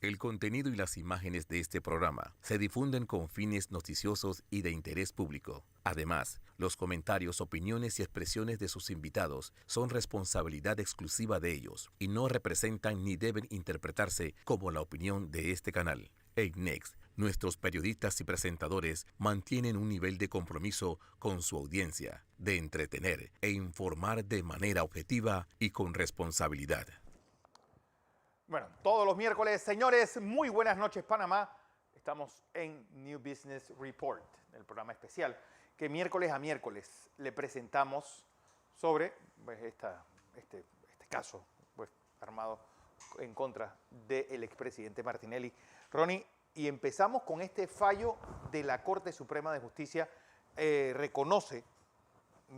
El contenido y las imágenes de este programa se difunden con fines noticiosos y de interés público. Además, los comentarios, opiniones y expresiones de sus invitados son responsabilidad exclusiva de ellos y no representan ni deben interpretarse como la opinión de este canal. En Next, nuestros periodistas y presentadores mantienen un nivel de compromiso con su audiencia, de entretener e informar de manera objetiva y con responsabilidad. Bueno, todos los miércoles, señores, muy buenas noches Panamá. Estamos en New Business Report, el programa especial que miércoles a miércoles le presentamos sobre pues, este caso pues, armado en contra del expresidente Martinelli. Ronnie, y empezamos con este fallo de la Corte Suprema de Justicia. Reconoce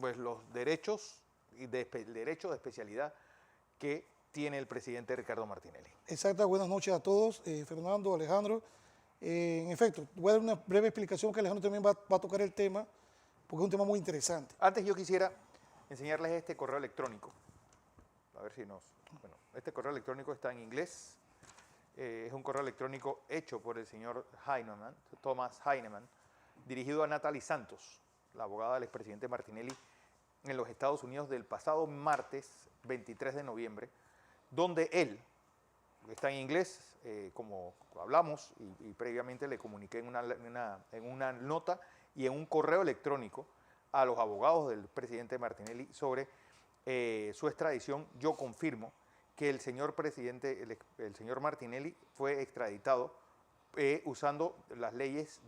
pues, los derechos y el derecho de especialidad que tiene el presidente Ricardo Martinelli. Exacto, buenas noches a todos, Fernando, Alejandro. En efecto, voy a dar una breve explicación que Alejandro también va a tocar el tema, porque es un tema muy interesante. Antes yo quisiera enseñarles este correo electrónico. A ver si nos... Bueno, este correo electrónico está en inglés. Es un correo electrónico hecho por el señor Heinemann, Thomas Heinemann, dirigido a Natalie Santos, la abogada del expresidente Martinelli, en los Estados Unidos del pasado martes 23 de noviembre, donde él, está en inglés, como hablamos y previamente le comuniqué en una nota y en un correo electrónico a los abogados del presidente Martinelli sobre su extradición. Yo confirmo que el señor presidente, el señor Martinelli fue extraditado usando las leyes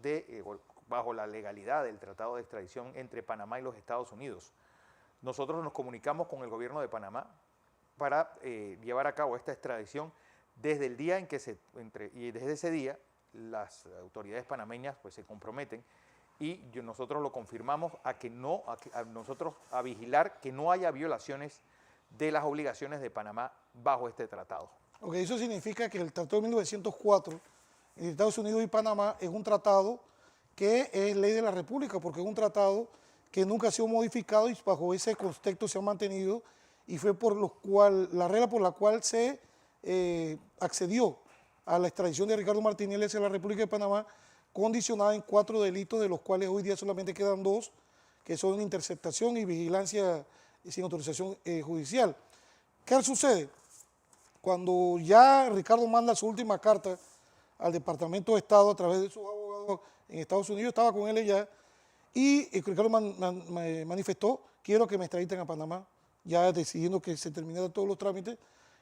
bajo la legalidad del tratado de extradición entre Panamá y los Estados Unidos. Nosotros nos comunicamos con el gobierno de Panamá para llevar a cabo esta extradición desde el día en que y desde ese día las autoridades panameñas pues se comprometen y nosotros lo confirmamos a vigilar que no haya violaciones de las obligaciones de Panamá bajo este tratado. Ok, eso significa que el Tratado de 1904 entre Estados Unidos y Panamá es un tratado que es ley de la República, porque es un tratado que nunca ha sido modificado y bajo ese contexto se ha mantenido, y fue por lo cual, la regla por la cual se accedió a la extradición de Ricardo Martinelli hacia la República de Panamá, condicionada en 4 delitos, de los cuales hoy día solamente quedan 2, que son interceptación y vigilancia sin autorización judicial. ¿Qué sucede? Cuando ya Ricardo manda su última carta al Departamento de Estado a través de sus abogados en Estados Unidos, estaba con él allá, y Ricardo manifestó: quiero que me extraditen a Panamá, ya decidiendo que se terminaran todos los trámites,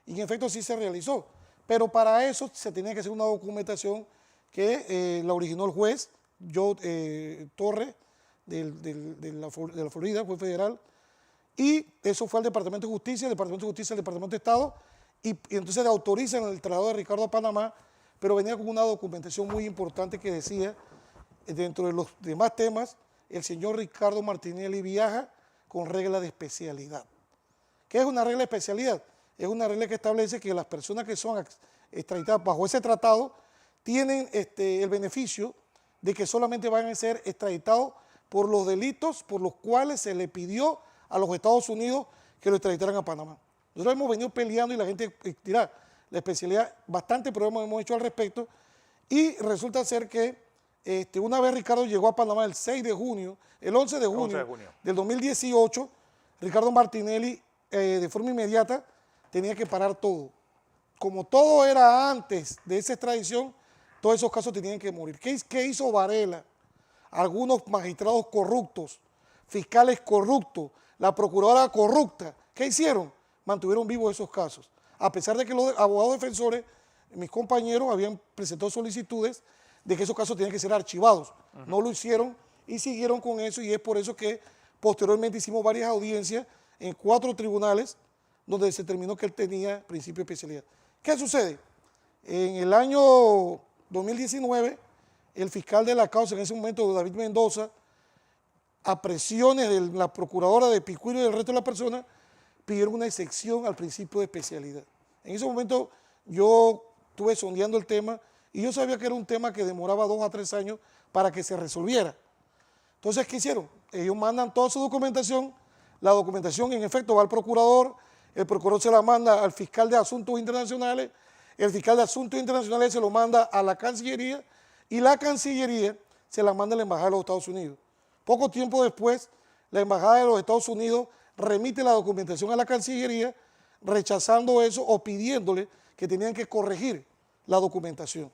y en efecto sí se realizó. Pero para eso se tenía que hacer una documentación que la originó el juez Joe Torres de la Florida, juez federal, y eso fue al Departamento de Justicia, el Departamento de Justicia, el Departamento de Estado, y entonces le autorizan el traslado de Ricardo a Panamá, pero venía con una documentación muy importante que decía, dentro de los demás temas, el señor Ricardo Martinelli viaja con regla de especialidad. ¿Qué es una regla de especialidad? Es una regla que establece que las personas que son extraditadas bajo ese tratado tienen el beneficio de que solamente van a ser extraditados por los delitos por los cuales se le pidió a los Estados Unidos que lo extraditaran a Panamá. Nosotros hemos venido peleando y la gente dirá, la especialidad, bastante problemas hemos hecho al respecto, y resulta ser que una vez Ricardo llegó a Panamá el 11 de junio del 2018, Ricardo Martinelli de forma inmediata tenía que parar todo. Como todo era antes de esa extradición, todos esos casos tenían que morir. ¿Qué hizo Varela? Algunos magistrados corruptos, fiscales corruptos, la procuradora corrupta, ¿qué hicieron? Mantuvieron vivos esos casos. A pesar de que los abogados defensores, mis compañeros, habían presentado solicitudes de que esos casos tenían que ser archivados. No lo hicieron y siguieron con eso, y es por eso que posteriormente hicimos varias audiencias en 4 tribunales donde se determinó que él tenía principio de especialidad. ¿Qué sucede? En el año 2019, el fiscal de la causa, en ese momento David Mendoza, a presiones de la procuradora de Picuiro y del resto de las personas, pidieron una excepción al principio de especialidad. En ese momento yo estuve sondeando el tema y yo sabía que era un tema que demoraba 2 a 3 años para que se resolviera. Entonces, ¿qué hicieron? Ellos mandan toda su documentación, la documentación en efecto va al procurador, el procurador se la manda al fiscal de asuntos internacionales, el fiscal de Asuntos Internacionales se lo manda a la Cancillería y la Cancillería se la manda a la Embajada de los Estados Unidos. Poco tiempo después, la Embajada de los Estados Unidos remite la documentación a la Cancillería, rechazando eso o pidiéndole que tenían que corregir la documentación.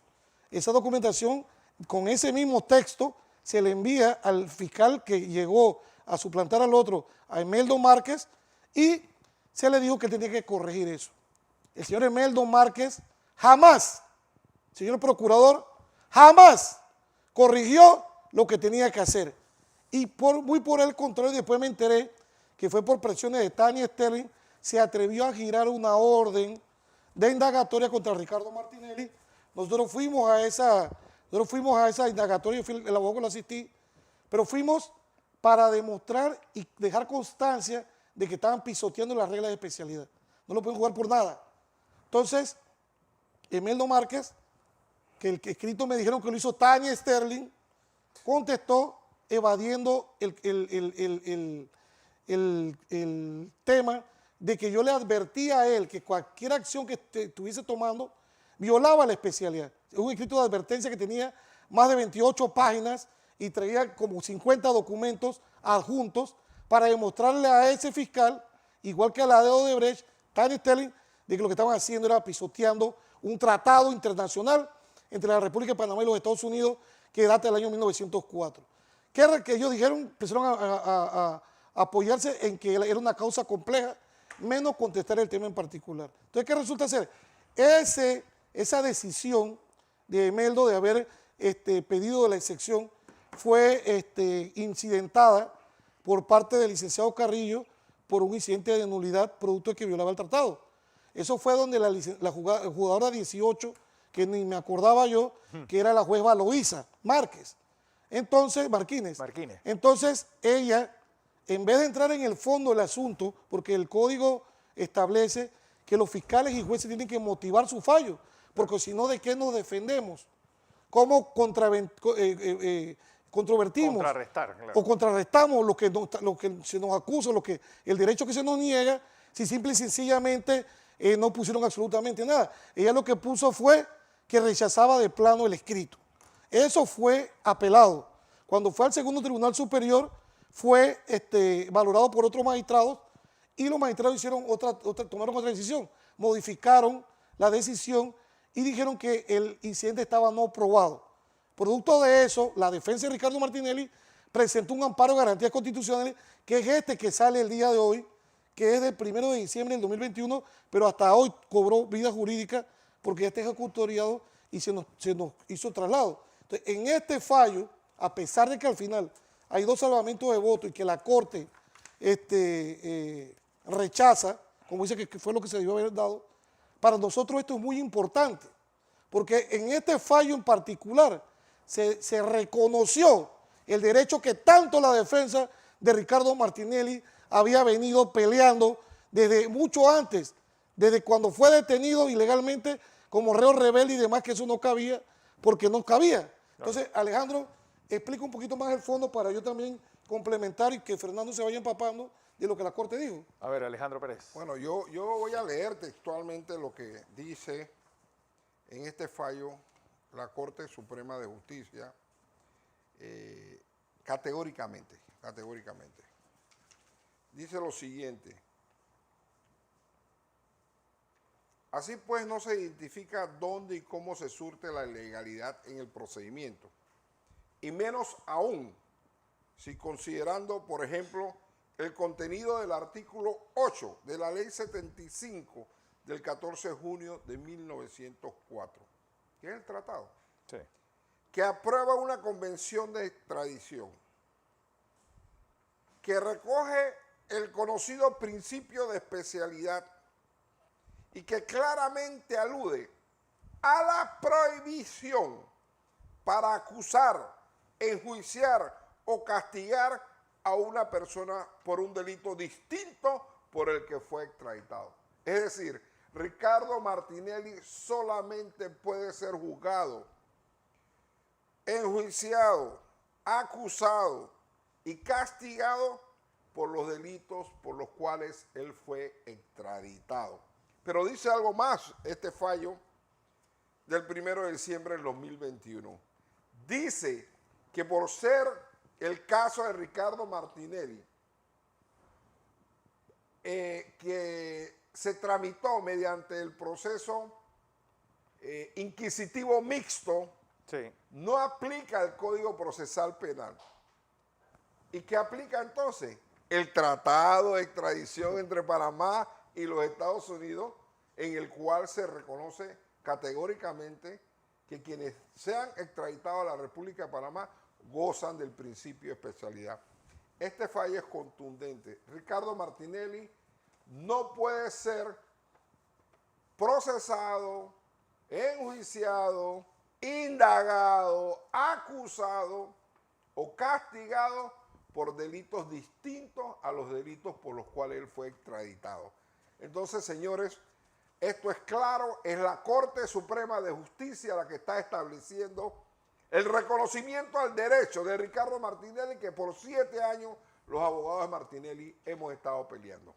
Esa documentación, con ese mismo texto, se le envía al fiscal que llegó a suplantar al otro, a Emeldo Márquez, y se le dijo que tenía que corregir eso. El señor Emeldo Márquez jamás, señor procurador, jamás corrigió lo que tenía que hacer. Y muy por el contrario, después me enteré que fue por presiones de Tania Sterling, se atrevió a girar una orden de indagatoria contra Ricardo Martinelli. Nosotros fuimos a esa indagatoria, yo fui el abogado que lo asistí, pero fuimos para demostrar y dejar constancia de que estaban pisoteando las reglas de especialidad. No lo pueden jugar por nada. Entonces, Emeldo Márquez, que el escrito me dijeron que lo hizo Tania Sterling, contestó evadiendo el tema de que yo le advertía a él que cualquier acción que estuviese tomando violaba la especialidad. Es un escrito de advertencia que tenía más de 28 páginas y traía como 50 documentos adjuntos para demostrarle a ese fiscal, igual que a la de Odebrecht, Tania Sterling, de que lo que estaban haciendo era pisoteando un tratado internacional entre la República de Panamá y los Estados Unidos que data del año 1904. Que ellos dijeron, empezaron a apoyarse en que era una causa compleja, menos contestar el tema en particular. Entonces, ¿qué resulta ser? Esa decisión de Emeldo de haber pedido de la excepción fue incidentada por parte del licenciado Carrillo por un incidente de nulidad producto de que violaba el tratado. Eso fue donde la jugadora 18, que ni me acordaba yo, que era la juez Valoisa Marquez. Entonces, Martínez. Entonces, ella, en vez de entrar en el fondo del asunto, porque el código establece que los fiscales y jueces tienen que motivar su fallo, porque si no, ¿de qué nos defendemos? ¿Cómo controvertimos? Contrarrestar, claro. O contrarrestamos lo que se nos acusa, el derecho que se nos niega, si simple y sencillamente no pusieron absolutamente nada. Ella lo que puso fue que rechazaba de plano el escrito. Eso fue apelado. Cuando fue al segundo Tribunal Superior, fue valorado por otros magistrados y los magistrados tomaron otra decisión. Modificaron la decisión y dijeron que el incidente estaba no probado. Producto de eso, la defensa de Ricardo Martinelli presentó un amparo de garantías constitucionales, que es que sale el día de hoy, que es del 1 de diciembre del 2021, pero hasta hoy cobró vida jurídica porque ya está ejecutoriado y se nos hizo traslado. Entonces, en este fallo, a pesar de que al final hay 2 salvamentos de voto y que la Corte rechaza, como dice que fue lo que se debió haber dado, para nosotros esto es muy importante, porque en este fallo en particular se reconoció el derecho que tanto la defensa de Ricardo Martinelli había venido peleando desde mucho antes, desde cuando fue detenido ilegalmente como reo rebelde y demás, que eso no cabía, porque no cabía. Entonces, Alejandro, explica un poquito más el fondo para yo también complementar y que Fernando se vaya empapando de lo que la Corte dijo. A ver, Alejandro Pérez. Bueno, yo voy a leer textualmente lo que dice en este fallo la Corte Suprema de Justicia categóricamente. Dice lo siguiente: así pues, no se identifica dónde y cómo se surte la ilegalidad en el procedimiento, y menos aún si considerando, por ejemplo, el contenido del artículo 8 de la Ley 75 del 14 de junio de 1904, que es el tratado, Sí. que aprueba una convención de extradición, que recoge el conocido principio de especialidad y que claramente alude a la prohibición para acusar, enjuiciar o castigar a una persona por un delito distinto por el que fue extraditado. Es decir, Ricardo Martinelli solamente puede ser juzgado, enjuiciado, acusado y castigado por los delitos por los cuales él fue extraditado. Pero dice algo más este fallo del 1 de diciembre del 2021. Dice que por ser el caso de Ricardo Martinelli, que se tramitó mediante el proceso inquisitivo mixto, Sí. no aplica el Código Procesal Penal. ¿Y qué aplica entonces? El tratado de extradición entre Panamá y los Estados Unidos, en el cual se reconoce categóricamente que quienes sean extraditados a la República de Panamá gozan del principio de especialidad. Este fallo es contundente. Ricardo Martinelli no puede ser procesado, enjuiciado, indagado, acusado o castigado por delitos distintos a los delitos por los cuales él fue extraditado. Entonces, señores, esto es claro, es la Corte Suprema de Justicia la que está estableciendo el reconocimiento al derecho de Ricardo Martinelli, que por 7 años los abogados de Martinelli hemos estado peleando.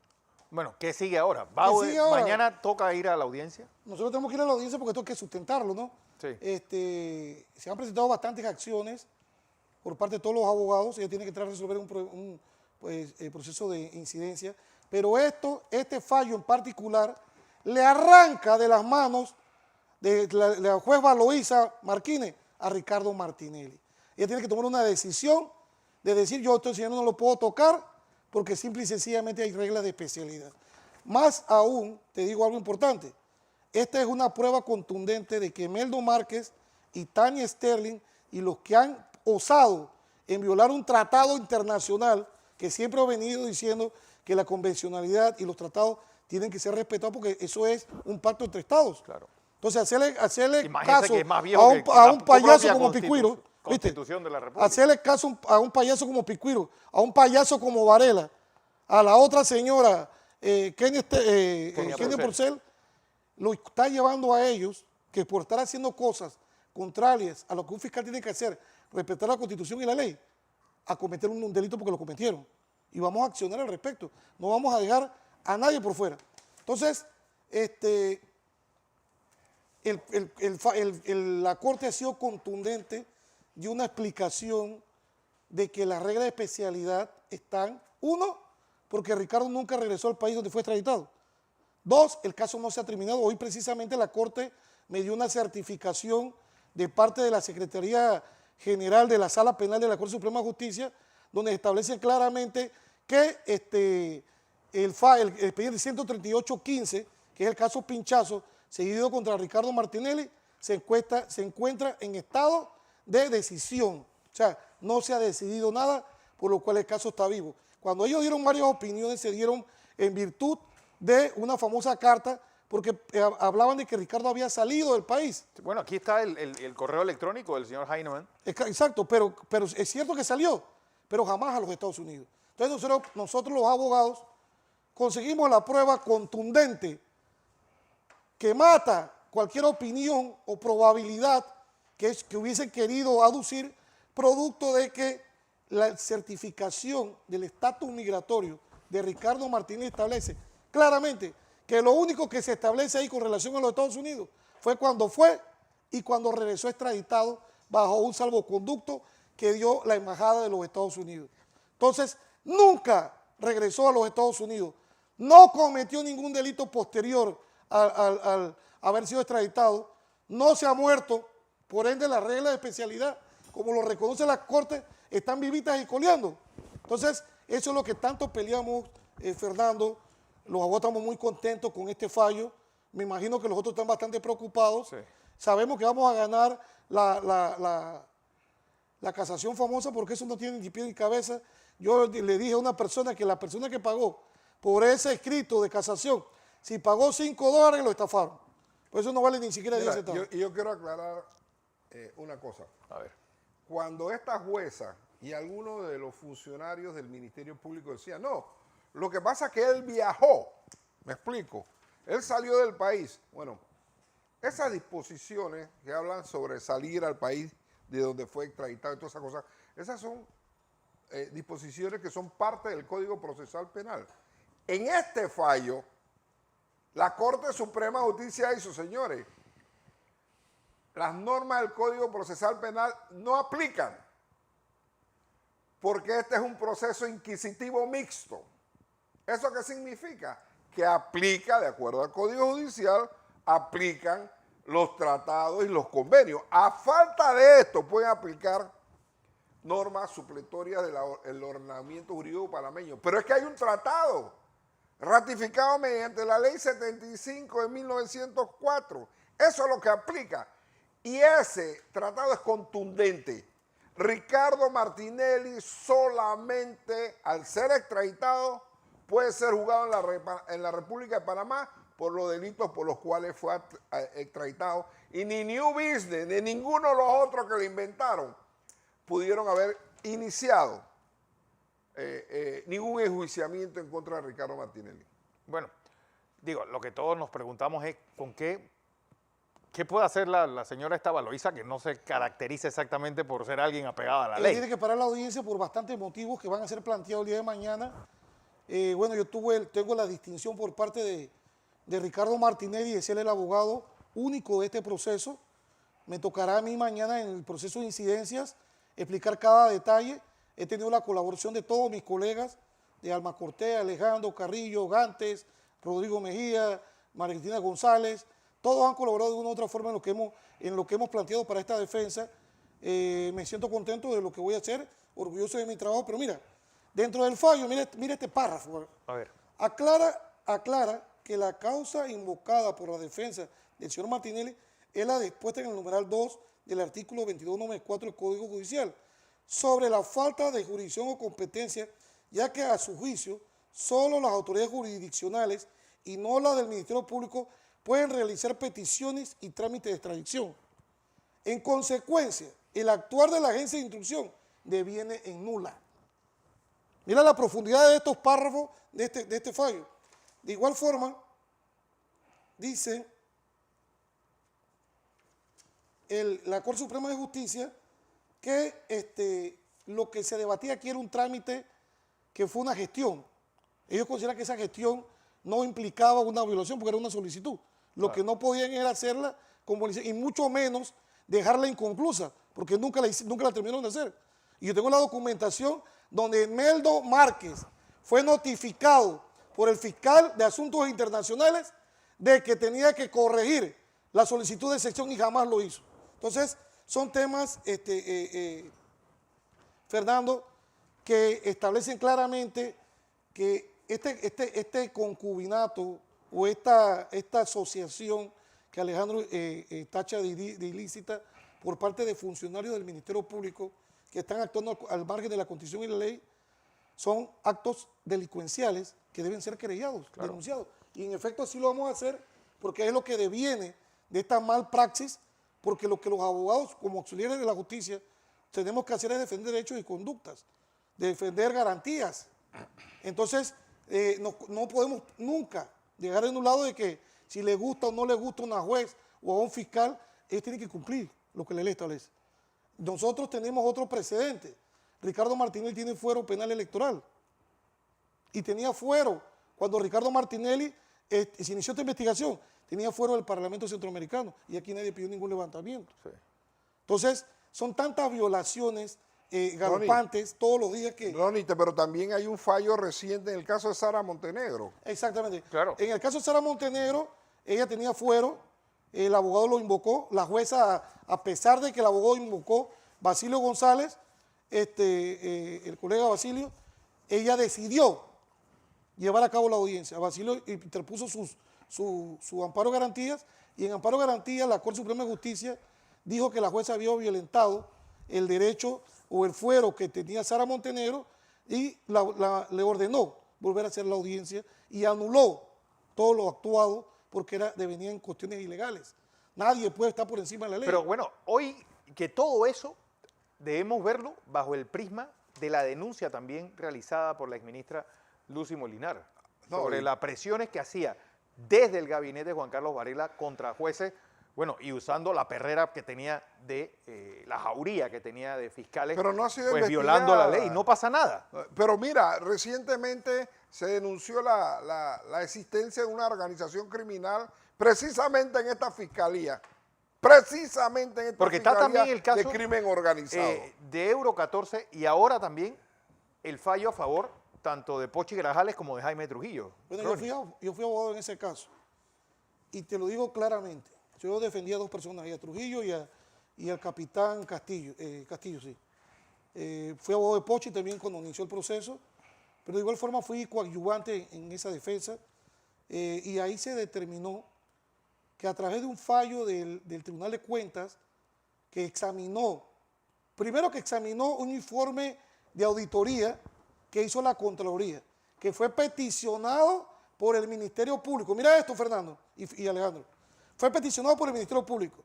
Bueno, ¿qué sigue ahora? ¿Qué sigue ahora? Mañana toca ir a la audiencia. Nosotros tenemos que ir a la audiencia porque esto hay que sustentarlo, ¿no? Sí. Se han presentado bastantes acciones por parte de todos los abogados. Ellos tienen que entrar a resolver un proceso de incidencia. Pero este fallo en particular le arranca de las manos de la juez Valoisa Martínez a Ricardo Martinelli. Ella tiene que tomar una decisión de decir: yo este señor no lo puedo tocar porque simple y sencillamente hay reglas de especialidad. Más aún, te digo algo importante, esta es una prueba contundente de que Meldo Márquez y Tania Sterling y los que han osado en violar un tratado internacional, que siempre he venido diciendo que la convencionalidad y los tratados tienen que ser respetados porque eso es un pacto entre estados. Claro. Entonces, hacerle Imagínese caso que es más viejo a un, que a la un payaso propia como Picuiro, ¿viste? Constitución de la República. Hacerle caso a un payaso como Picuiro, a un payaso como Varela, a la otra señora Kenia Porcel, lo está llevando a ellos que por estar haciendo cosas contrarias a lo que un fiscal tiene que hacer, respetar la Constitución y la ley, a cometer un delito porque lo cometieron. Y vamos a accionar al respecto. No vamos a dejar a nadie por fuera. Entonces, la Corte ha sido contundente de una explicación de que las reglas de especialidad están, uno, porque Ricardo nunca regresó al país donde fue extraditado. Dos, el caso no se ha terminado. Hoy precisamente la Corte me dio una certificación de parte de la Secretaría General de la Sala Penal de la Corte Suprema de Justicia, donde establece claramente que el expediente 13815, que es el caso Pinchazo, seguido contra Ricardo Martinelli, se encuentra en estado de decisión. O sea, no se ha decidido nada, por lo cual el caso está vivo. Cuando ellos dieron varias opiniones, se dieron en virtud de una famosa carta, porque hablaban de que Ricardo había salido del país. Bueno, aquí está el correo electrónico del señor Heinemann. Exacto, pero es cierto que salió, pero jamás a los Estados Unidos. Entonces nosotros los abogados conseguimos la prueba contundente que mata cualquier opinión o probabilidad que hubiesen querido aducir, producto de que la certificación del estatus migratorio de Ricardo Martínez establece claramente que lo único que se establece ahí con relación a los Estados Unidos fue cuando fue y cuando regresó extraditado bajo un salvoconducto que dio la embajada de los Estados Unidos. Entonces, nunca regresó a los Estados Unidos, no cometió ningún delito posterior al haber sido extraditado, no se ha muerto, por ende las reglas de especialidad, como lo reconoce la Corte, están vivitas y coleando. Entonces, eso es lo que tanto peleamos, Fernando. Los abogados estamos muy contentos con este fallo. Me imagino que los otros están bastante preocupados. Sí. Sabemos que vamos a ganar la casación famosa porque eso no tiene ni pie ni cabeza. Yo le dije a una persona que la persona que pagó por ese escrito de casación, si pagó $5, lo estafaron. Por eso no vale ni siquiera 10 centavos. Yo quiero aclarar una cosa. A ver. Cuando esta jueza y algunos de los funcionarios del Ministerio Público decían, no, lo que pasa es que él viajó, me explico, él salió del país. Bueno, esas disposiciones que hablan sobre salir al país de donde fue extraditado y todas esas cosas, esas son disposiciones que son parte del Código Procesal Penal. En este fallo, la Corte Suprema de Justicia hizo, señores, las normas del Código Procesal Penal no aplican, porque este es un proceso inquisitivo mixto. ¿Eso qué significa? Que aplica, de acuerdo al Código Judicial, aplican los tratados y los convenios. A falta de esto, pueden aplicar normas supletorias del ordenamiento jurídico panameño. Pero es que hay un tratado ratificado mediante la Ley 75 de 1904. Eso es lo que aplica. Y ese tratado es contundente. Ricardo Martinelli solamente, al ser extraditado, puede ser juzgado en la República de Panamá por los delitos por los cuales fue extraditado. Y ni New Business, ni ninguno de los otros que le inventaron, pudieron haber iniciado ningún enjuiciamiento en contra de Ricardo Martinelli. Bueno, digo, lo que todos nos preguntamos es con qué puede hacer la señora esta Valoisa, que no se caracteriza exactamente por ser alguien apegado a la ley. Tiene que parar la audiencia por bastantes motivos que van a ser planteados el día de mañana. Bueno, yo tengo la distinción por parte de Ricardo Martinelli de ser el abogado único de este proceso. Me tocará a mí mañana en el proceso de incidencias explicar cada detalle. He tenido la colaboración de todos mis colegas, de Alma Cortés, Alejandro Carrillo, Gantes, Rodrigo Mejía, María Cristina González. Todos han colaborado de una u otra forma en lo que hemos planteado para esta defensa. Me siento contento de lo que voy a hacer, orgulloso de mi trabajo, pero mira, dentro del fallo, mira este párrafo. A ver. Aclara que la causa invocada por la defensa del señor Martinelli es la dispuesta en el numeral 2 del artículo 2294 del Código Judicial, sobre la falta de jurisdicción o competencia, ya que a su juicio solo las autoridades jurisdiccionales y no las del Ministerio Público pueden realizar peticiones y trámites de extradición. En consecuencia, el actuar de la agencia de instrucción deviene en nula. Mira la profundidad de estos párrafos de este fallo. De igual forma, dice la Corte Suprema de Justicia que lo que se debatía aquí era un trámite que fue una gestión. Ellos consideran que esa gestión no implicaba una violación porque era una solicitud. Lo que no podían era hacerla como y mucho menos dejarla inconclusa, porque nunca la terminaron de hacer. Y yo tengo la documentación donde Meldo Márquez fue notificado por el fiscal de Asuntos Internacionales de que tenía que corregir la solicitud de sección y jamás lo hizo. Entonces, son temas, Fernando, que establecen claramente que este concubinato o esta asociación que Alejandro tacha de ilícita por parte de funcionarios del Ministerio Público que están actuando al margen de la Constitución y la ley, son actos delincuenciales que deben ser querellados, claro, denunciados. Y en efecto así lo vamos a hacer porque es lo que deviene de esta mal praxis, porque lo que los abogados como auxiliares de la justicia tenemos que hacer es defender derechos y conductas, defender garantías. Entonces, no podemos nunca llegar en un lado de que si le gusta o no le gusta a una juez o a un fiscal, ellos tienen que cumplir lo que la ley establece. Nosotros tenemos otro precedente. Ricardo Martinelli tiene fuero penal electoral. Y tenía fuero, cuando Ricardo Martinelli se inició esta investigación, tenía fuero del Parlamento Centroamericano y aquí nadie pidió ningún levantamiento. Sí. Entonces, son tantas violaciones galopantes todos los días que... Ronnie, pero también hay un fallo reciente en el caso de Sara Montenegro. Exactamente. Claro. En el caso de Sara Montenegro, ella tenía fuero, el abogado lo invocó, la jueza, a pesar de que el abogado invocó Basilio González, el colega Basilio, ella decidió llevar a cabo la audiencia. Basilio interpuso su amparo de garantías y en amparo de garantías la Corte Suprema de Justicia dijo que la jueza había violentado el derecho o el fuero que tenía Sara Montenegro y le ordenó volver a hacer la audiencia y anuló todo lo actuado porque devenía en cuestiones ilegales. Nadie puede estar por encima de la ley. Pero bueno, hoy que todo eso debemos verlo bajo el prisma de la denuncia también realizada por la exministra Lucy Molinar sobre las presiones que hacía desde el gabinete de Juan Carlos Varela contra jueces, bueno, y usando la perrera que tenía de la jauría que tenía de fiscales, pero no ha sido pues violando la ley, no pasa nada. Pero mira, recientemente se denunció la existencia de una organización criminal precisamente en esta fiscalía precisamente en esta Porque está Fiscalía también el caso de crimen organizado. de Euro 14 y ahora también el fallo a favor tanto de Pochi Grajales como de Jaime Trujillo. Bueno, Ronnie. yo fui abogado en ese caso y te lo digo claramente. Yo defendía a dos personas, a Trujillo y al capitán Castillo, sí. Fui abogado de Pochi también cuando inició el proceso, pero de igual forma fui coadyuvante en esa defensa y ahí se determinó que a través de un fallo del Tribunal de Cuentas que examinó, primero que examinó un informe de auditoría que hizo la Contraloría, que fue peticionado por el Ministerio Público. Mira esto, Fernando y Alejandro. Fue peticionado por el Ministerio Público,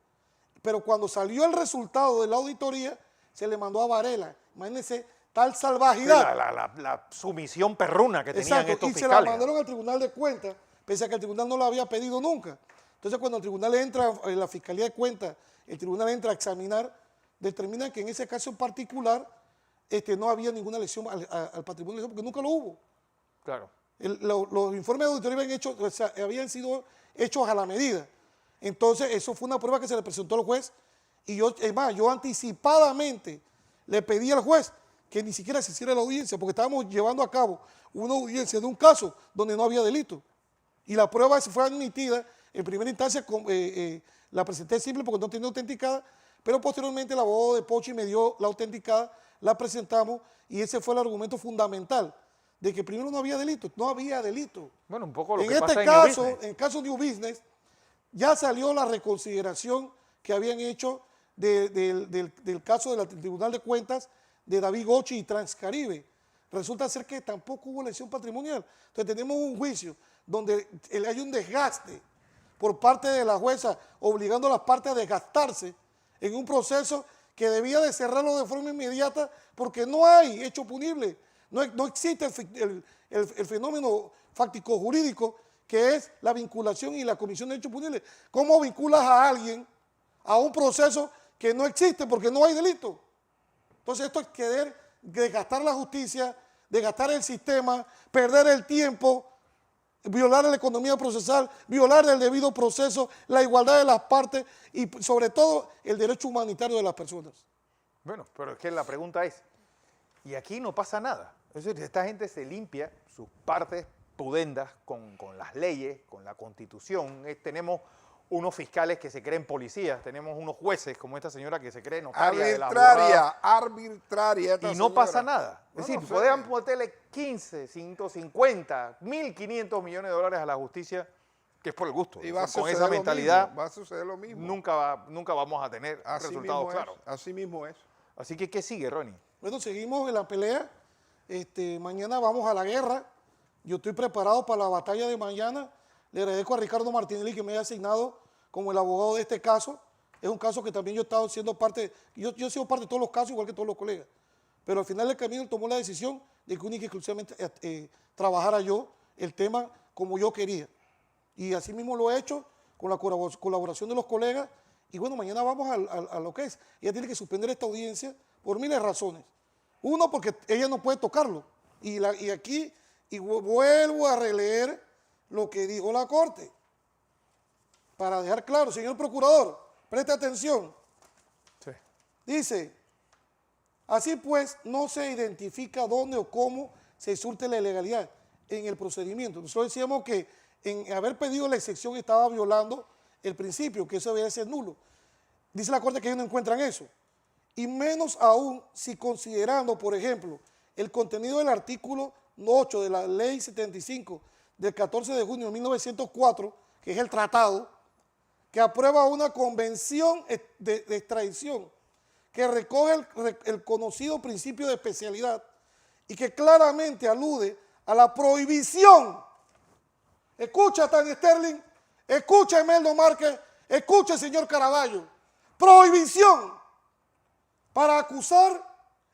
pero cuando salió el resultado de la auditoría, se le mandó a Varela. Imagínense tal salvajidad. La sumisión perruna que tenían Exacto, estos y fiscales. se la mandaron al Tribunal de Cuentas, pese a que el tribunal no la había pedido nunca. Entonces, cuando el tribunal entra, la Fiscalía de Cuentas, el tribunal entra a examinar, determina que en ese caso en particular no había ninguna lesión al patrimonio, porque nunca lo hubo. Claro. Los informes de auditoría habían sido hechos a la medida. Entonces, eso fue una prueba que se le presentó al juez y yo anticipadamente le pedí al juez que ni siquiera se hiciera la audiencia, porque estábamos llevando a cabo una audiencia de un caso donde no había delito. Y la prueba fue admitida en primera instancia, la presenté simple porque no tenía autenticada, pero posteriormente el abogado de Pochi me dio la autenticada, la presentamos y ese fue el argumento fundamental de que primero no había delito. Bueno, un poco lo En que este pasa caso, en New en el caso New Business, ya salió la reconsideración que habían hecho del caso del Tribunal de Cuentas de David Gochi y Transcaribe. Resulta ser que tampoco hubo lesión patrimonial. Entonces tenemos un juicio donde hay un desgaste por parte de la jueza obligando a las partes a desgastarse en un proceso que debía de cerrarlo de forma inmediata porque no hay hecho punible. No existe el fenómeno fáctico jurídico que es la vinculación y la comisión de hechos punibles. ¿Cómo vinculas a alguien a un proceso que no existe porque no hay delito? Entonces esto es querer desgastar la justicia, desgastar el sistema, perder el tiempo, violar la economía procesal, violar el debido proceso, la igualdad de las partes y sobre todo el derecho humanitario de las personas. Bueno, pero es que la pregunta es, y aquí no pasa nada. Es decir, esta gente se limpia sus partes pudendas con las leyes, con la Constitución. Tenemos unos fiscales que se creen policías, tenemos unos jueces como esta señora que se cree notaria de la abogada. Arbitraria. Y no pasa nada. Es Bueno, decir, sí. podrían meterle 15, 150, 1.500 millones de dólares a la justicia, que es por el gusto. Y va a Con suceder esa lo mentalidad mismo, va a suceder lo mismo. nunca vamos a tener Así resultados mismo es, claros. así mismo es. Así que, ¿qué sigue, Ronnie? Bueno, seguimos en la pelea. Mañana vamos a la guerra. Yo estoy preparado para la batalla de mañana. Le agradezco a Ricardo Martinelli que me haya asignado como el abogado de este caso. Es un caso que también yo he estado siendo parte, yo he sido parte de todos los casos, igual que todos los colegas. Pero al final del camino él tomó la decisión de que única y exclusivamente trabajara yo el tema como yo quería. Y así mismo lo he hecho con la colaboración de los colegas. Y bueno, mañana vamos a lo que es. Ella tiene que suspender esta audiencia por miles de razones. Uno, porque ella no puede tocarlo. Y aquí vuelvo a releer lo que dijo la Corte. Para dejar claro, señor procurador, preste atención. Sí. Dice, así pues, no se identifica dónde o cómo se surte la ilegalidad en el procedimiento. Nosotros decíamos que en haber pedido la excepción estaba violando el principio, que eso debía ser nulo. Dice la Corte que ellos no encuentran eso. Y menos aún si considerando, por ejemplo, el contenido del artículo 8 de la Ley 75 del 14 de junio de 1904, que es el tratado, que aprueba una convención de extradición que recoge el conocido principio de especialidad y que claramente alude a la prohibición. Escucha, Tania Sterling, escucha, Emeldo Márquez, escucha, señor Caraballo. Prohibición para acusar,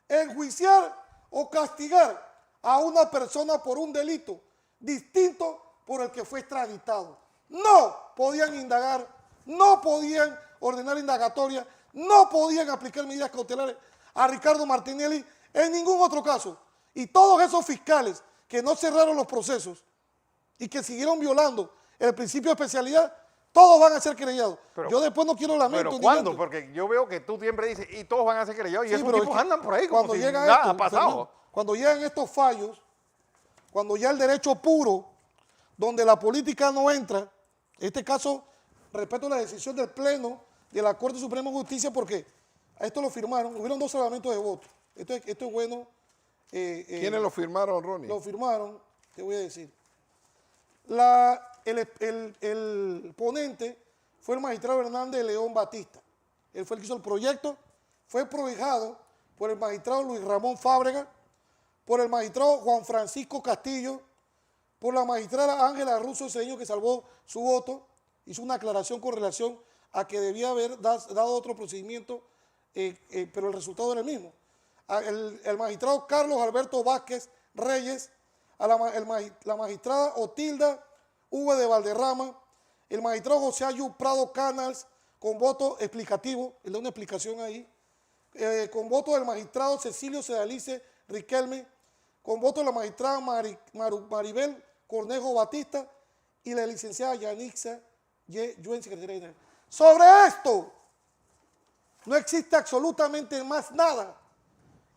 enjuiciar o castigar a una persona por un delito distinto por el que fue extraditado. No podían indagar, no podían ordenar indagatoria, no podían aplicar medidas cautelares a Ricardo Martinelli en ningún otro caso. Y todos esos fiscales que no cerraron los procesos y que siguieron violando el principio de especialidad, Todos van a ser querellados. Pero- Yo después no quiero lamento. Pero ni ¿cuándo? llanto. Porque yo veo que tú siempre dices, y todos van a ser querellados, y Sí, esos pero es tipos que andan por ahí como cuando si llega nada esto, ha pasado. Fernando, cuando llegan estos fallos, cuando ya el derecho puro, donde la política no entra, en este caso respeto la decisión del Pleno de la Corte Suprema de Justicia porque a esto lo firmaron, hubieron 2 salvamentos de votos. Esto es bueno. ¿Quiénes lo firmaron, Ronnie? Lo firmaron, te voy a decir. El ponente fue el magistrado Hernández de León Batista. Él fue el que hizo el proyecto. Fue prohijado por el magistrado Luis Ramón Fábrega, por el magistrado Juan Francisco Castillo, por la magistrada Ángela Russo Cedeño, que salvó su voto, hizo una aclaración con relación a que debía haber dado otro procedimiento, pero el resultado era el mismo. El magistrado Carlos Alberto Vázquez Reyes, la magistrada Otilda V. de Valderrama, el magistrado José Ayú Prado Canals, con voto explicativo, él da una explicación ahí, con voto del magistrado Cecilio Sedalice Riquelme, con voto de la magistrada Maribel Cornejo Batista y la licenciada Yanixa Yuen, secretaria general. Sobre esto, no existe absolutamente más nada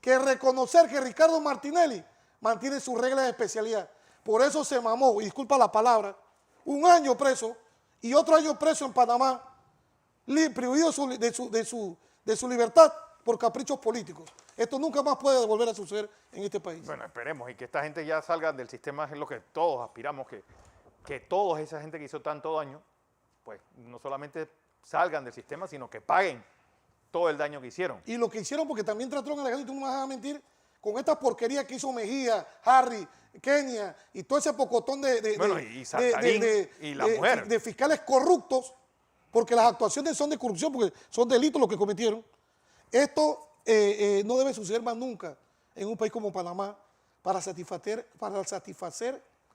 que reconocer que Ricardo Martinelli mantiene sus reglas de especialidad. Por eso se mamó, y disculpa la palabra, 1 año preso y otro año preso en Panamá, privido de su libertad por caprichos políticos. Esto nunca más puede volver a suceder en este país. Bueno, esperemos, y que esta gente ya salga del sistema, es lo que todos aspiramos, que toda esa gente que hizo tanto daño, pues no solamente salgan del sistema, sino que paguen todo el daño que hicieron. Y lo que hicieron, porque también trataron a la gente, y tú no me vas a mentir, con estas porquerías que hizo Mejía, Harry, Kenia y todo ese pocotón Y Saltarín y la mujer. de fiscales corruptos, porque las actuaciones son de corrupción, porque son delitos los que cometieron. Esto no debe suceder más nunca en un país como Panamá para satisfacer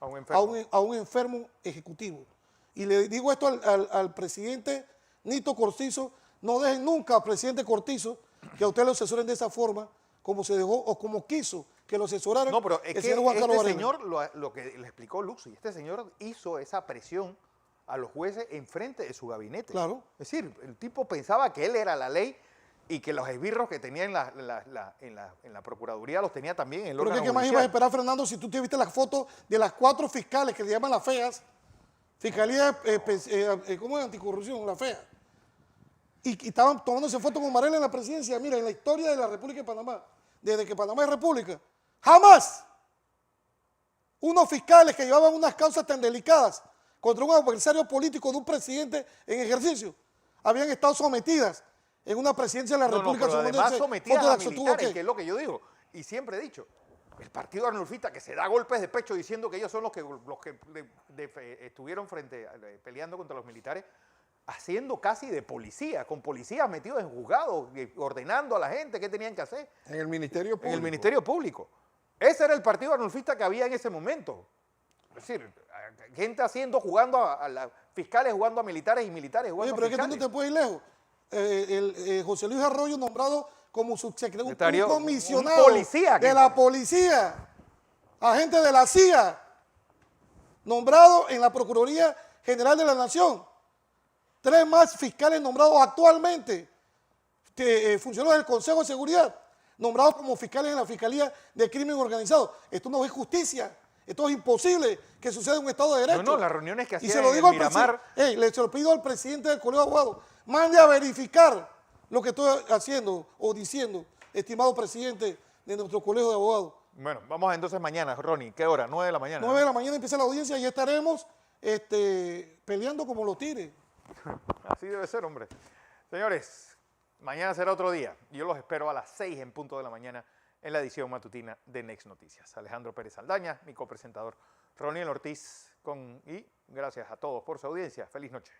a un enfermo ejecutivo. Y le digo esto al presidente Nito Cortizo: no dejen nunca al presidente Cortizo que a usted lo asesoren de esa forma, como se dejó o como quiso que lo asesoraran. No, pero es el que señor Juan Carlos este Varela. señor, lo que le explicó Luxi, este señor hizo esa presión a los jueces enfrente de su gabinete. Claro. Es decir, el tipo pensaba que él era la ley y que los esbirros que tenía en la Procuraduría los tenía también en el Pero órgano ¿qué más judicial. ibas a esperar, Fernando, si tú te viste las fotos de las 4 fiscales que le llaman las feas? Fiscalía, ¿cómo es? Anticorrupción, la fea. Y estaban tomándose fotos con Varela en la presidencia. Mira, en la historia de la República de Panamá, desde que Panamá es república, jamás unos fiscales que llevaban unas causas tan delicadas contra un adversario político de un presidente en ejercicio habían estado sometidas en una presidencia de la República. pero según además ese sometidas fondo de a acción. militares, ¿Qué? que es lo que yo digo, y siempre he dicho, el partido arnulfista que se da golpes de pecho diciendo que ellos son los que estuvieron peleando contra los militares, haciendo casi de policía, con policías metidos en juzgados, ordenando a la gente qué tenían que hacer. En el Ministerio Público. En el Ministerio Público. Ese era el partido arnulfista que había en ese momento. Es decir, gente jugando a fiscales jugando a militares y militares jugando Oye, pero a es que tú fiscales. no te puedes ir lejos. José Luis Arroyo nombrado como Secretario, un un comisionado policía de la policía, agente de la CIA, nombrado en la Procuraduría General de la Nación. 3 más fiscales nombrados actualmente, funcionarios del Consejo de Seguridad, nombrados como fiscales en la Fiscalía de Crimen Organizado. Esto no es justicia. Esto es imposible que suceda en un Estado de Derecho. No, las reuniones que Y hacían se lo en digo el al Miramar. presidente, se lo pido al presidente del Colegio de Abogados, mande a verificar lo que estoy haciendo o diciendo, estimado presidente de nuestro Colegio de Abogados. Bueno, vamos entonces mañana, Ronnie. ¿Qué hora? 9 de la mañana. 9 de la mañana empieza la audiencia y estaremos peleando como los tigres. Así debe ser, hombre. Señores, mañana será otro día. Yo los espero a las 6 en punto de la mañana en la edición matutina de Next Noticias. Alejandro Pérez Saldaña, mi copresentador Ronnie Ortiz, y gracias a todos por su audiencia. Feliz noche.